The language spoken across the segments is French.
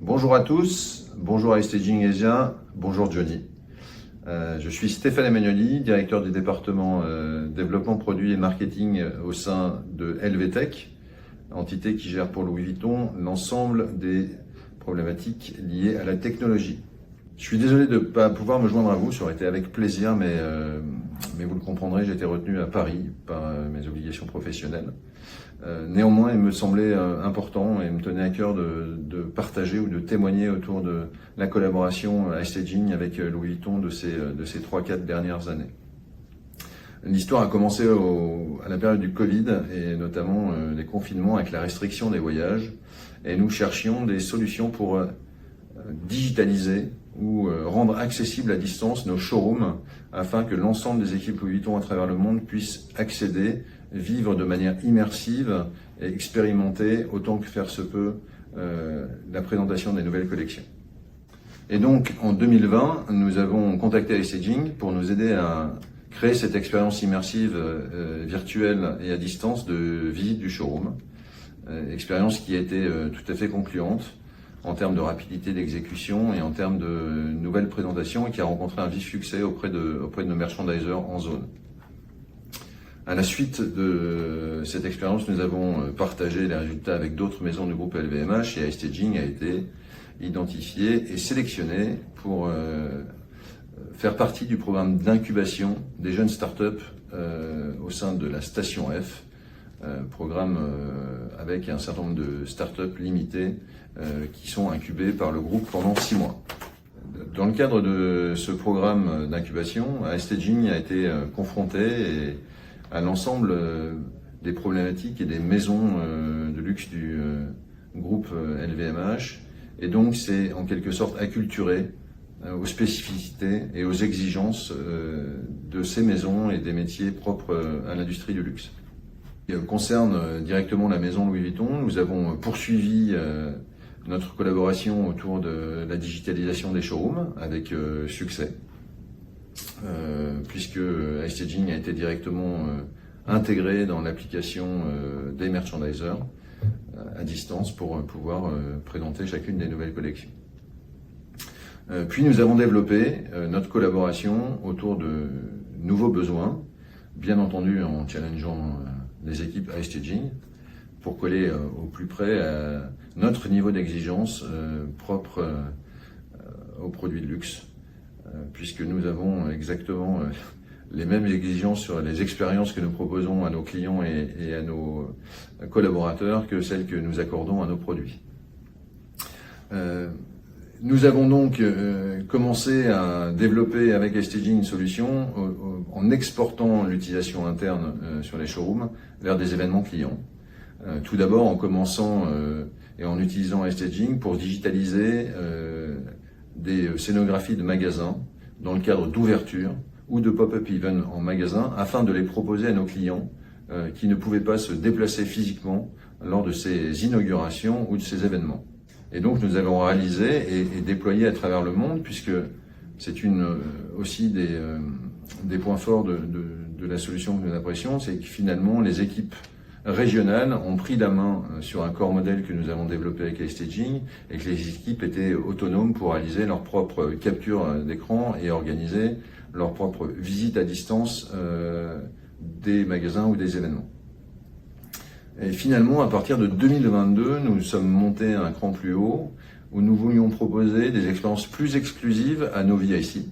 Bonjour à tous, bonjour à Staging Asia, bonjour Johnny. Je suis Stéphane Emanueli, directeur du département développement produit et marketing au sein de LVTech, entité qui gère pour Louis Vuitton l'ensemble des problématiques liées à la technologie. Je suis désolé de ne pas pouvoir me joindre à vous, ça aurait été avec plaisir, mais vous le comprendrez, j'ai été retenu à Paris par mes obligations professionnelles. Néanmoins, il me semblait important et me tenait à cœur de partager ou de témoigner autour de la collaboration à Staging avec Louis Vuitton de ces 3-4 dernières années. L'histoire a commencé à la période du Covid et notamment les confinements avec la restriction des voyages. Et nous cherchions des solutions pour digitaliser ou rendre accessible à distance nos showrooms afin que l'ensemble des équipes Louis Vuitton à travers le monde puissent accéder, vivre de manière immersive et expérimenter autant que faire se peut la présentation des nouvelles collections. Et donc en 2020, nous avons contacté Staging pour nous aider à créer cette expérience immersive virtuelle et à distance de visite du showroom. Expérience qui a été tout à fait concluante en termes de rapidité d'exécution et en termes de nouvelles présentations et qui a rencontré un vif succès auprès de nos merchandisers en zone. À la suite de cette expérience, nous avons partagé les résultats avec d'autres maisons du groupe LVMH et Staging a été identifié et sélectionné pour faire partie du programme d'incubation des jeunes startups au sein de la Station F, programme avec un certain nombre de startups limitées qui sont incubées par le groupe pendant 6 mois. Dans le cadre de ce programme d'incubation, Staging a été confronté à l'ensemble des problématiques et des maisons de luxe du groupe LVMH, et donc c'est en quelque sorte acculturé aux spécificités et aux exigences de ces maisons et des métiers propres à l'industrie du luxe. Ce qui concerne directement la maison Louis Vuitton, nous avons poursuivi notre collaboration autour de la digitalisation des showrooms avec succès, puisque Staging a été directement intégré dans l'application des merchandisers à distance pour pouvoir présenter chacune des nouvelles collections. Puis nous avons développé notre collaboration autour de nouveaux besoins, bien entendu en challengeant les équipes à Staging pour coller au plus près à notre niveau d'exigence propre aux produits de luxe, puisque nous avons exactement les mêmes exigences sur les expériences que nous proposons à nos clients et à nos collaborateurs que celles que nous accordons à nos produits. Nous avons donc commencé à développer avec Staging une solution en exportant l'utilisation interne sur les showrooms vers des événements clients. Tout d'abord en commençant et en utilisant Staging pour digitaliser des scénographies de magasins dans le cadre d'ouverture ou de pop-up event en magasin afin de les proposer à nos clients qui ne pouvaient pas se déplacer physiquement lors de ces inaugurations ou de ces événements. Et donc nous avons réalisé et déployé à travers le monde, puisque c'est aussi des points forts de la solution que nous apprécions, c'est que finalement les équipes régionales ont pris la main sur un corps modèle que nous avons développé avec Staging et que les équipes étaient autonomes pour réaliser leur propre capture d'écran et organiser leur propre visite à distance des magasins ou des événements. Et finalement, à partir de 2022, nous sommes montés à un cran plus haut où nous voulions proposer des expériences plus exclusives à nos VIC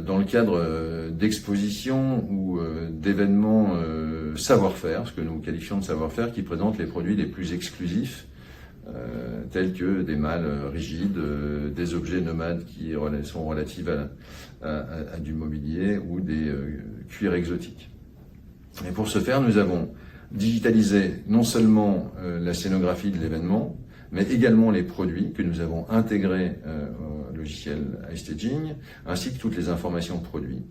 dans le cadre d'expositions ou d'événements savoir-faire, ce que nous qualifions de savoir-faire, qui présentent les produits les plus exclusifs, tels que des malles rigides, des objets nomades qui sont relatifs à du mobilier ou des cuirs exotiques. Et pour ce faire, nous avons digitalisé non seulement la scénographie de l'événement, mais également les produits que nous avons intégrés au logiciel Staging, ainsi que toutes les informations produits.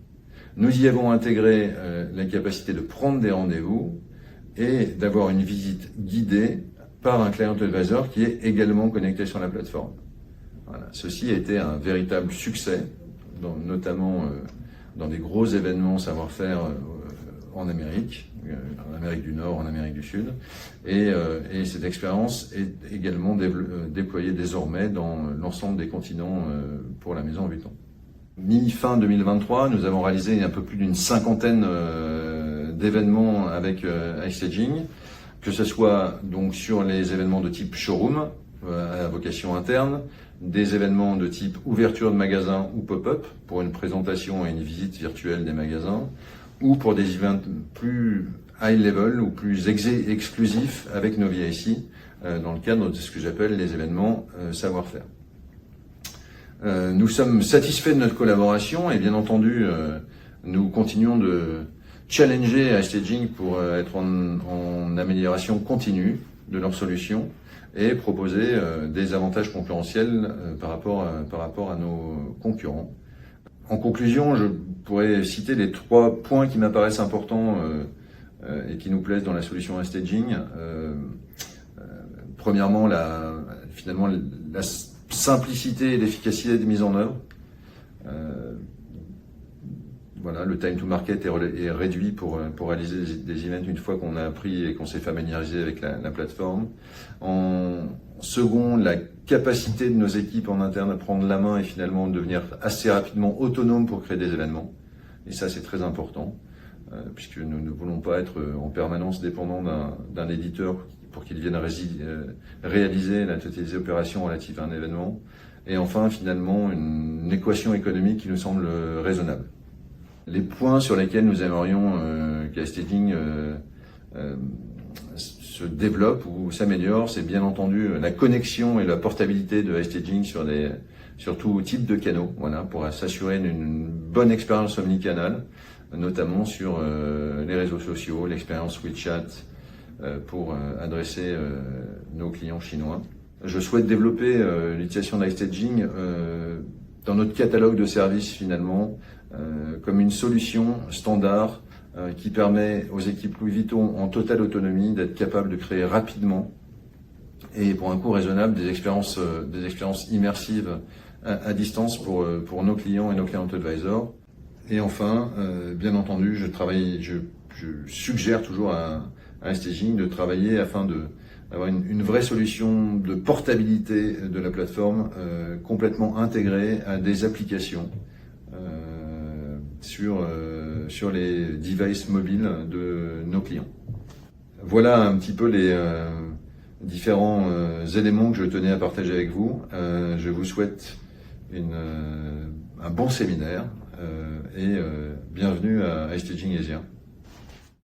Nous y avons intégré la capacité de prendre des rendez-vous et d'avoir une visite guidée par un client advisor qui est également connecté sur la plateforme. Voilà. Ceci a été un véritable succès, notamment dans des gros événements savoir-faire en Amérique du Nord, en Amérique du Sud. Et cette expérience est également déployée désormais dans l'ensemble des continents pour la maison en 8 ans. Mi-fin 2023, nous avons réalisé un peu plus d'une cinquantaine d'événements avec iStaging, que ce soit donc sur les événements de type showroom, à vocation interne, des événements de type ouverture de magasins ou pop-up pour une présentation et une visite virtuelle des magasins, ou pour des events plus high level ou plus exclusifs avec nos VIC dans le cadre de ce que j'appelle les événements savoir-faire. Nous sommes satisfaits de notre collaboration et bien entendu nous continuons de challenger iStaging pour être en amélioration continue de leurs solutions et proposer des avantages concurrentiels par rapport à nos concurrents. En conclusion, je pourrais citer les 3 points qui m'apparaissent importants et qui nous plaisent dans la solution iStaging. Premièrement, la simplicité et l'efficacité de mise en œuvre. Voilà, le time to market est réduit pour réaliser des events une fois qu'on a appris et qu'on s'est familiarisé avec la plateforme. En second, la capacité de nos équipes en interne à prendre la main et finalement devenir assez rapidement autonomes pour créer des événements. Et ça, c'est très important, puisque nous ne voulons pas être en permanence dépendants d'un éditeur pour qu'il vienne réaliser la totalité des opérations relatives à un événement. Et enfin, finalement, une équation économique qui nous semble raisonnable. Les points sur lesquels nous aimerions qu'iStaging se développe ou s'améliore, c'est bien entendu la connexion et la portabilité de iStaging sur tout type de canaux, voilà, pour s'assurer une bonne expérience omnicanal, notamment sur les réseaux sociaux, l'expérience WeChat pour adresser nos clients chinois. Je souhaite développer l'utilisation d'iStaging dans notre catalogue de services finalement, comme une solution standard qui permet aux équipes Louis Vuitton en totale autonomie d'être capables de créer rapidement et pour un coût raisonnable des expériences immersives à distance pour nos clients et nos client advisors. Et enfin, bien entendu, je suggère toujours à iStaging de travailler afin d'avoir une vraie solution de portabilité de la plateforme complètement intégrée à des applications sur les devices mobiles de nos clients. Voilà un petit peu les différents éléments que je tenais à partager avec vous. Je vous souhaite un bon séminaire et bienvenue à iStaging Asia.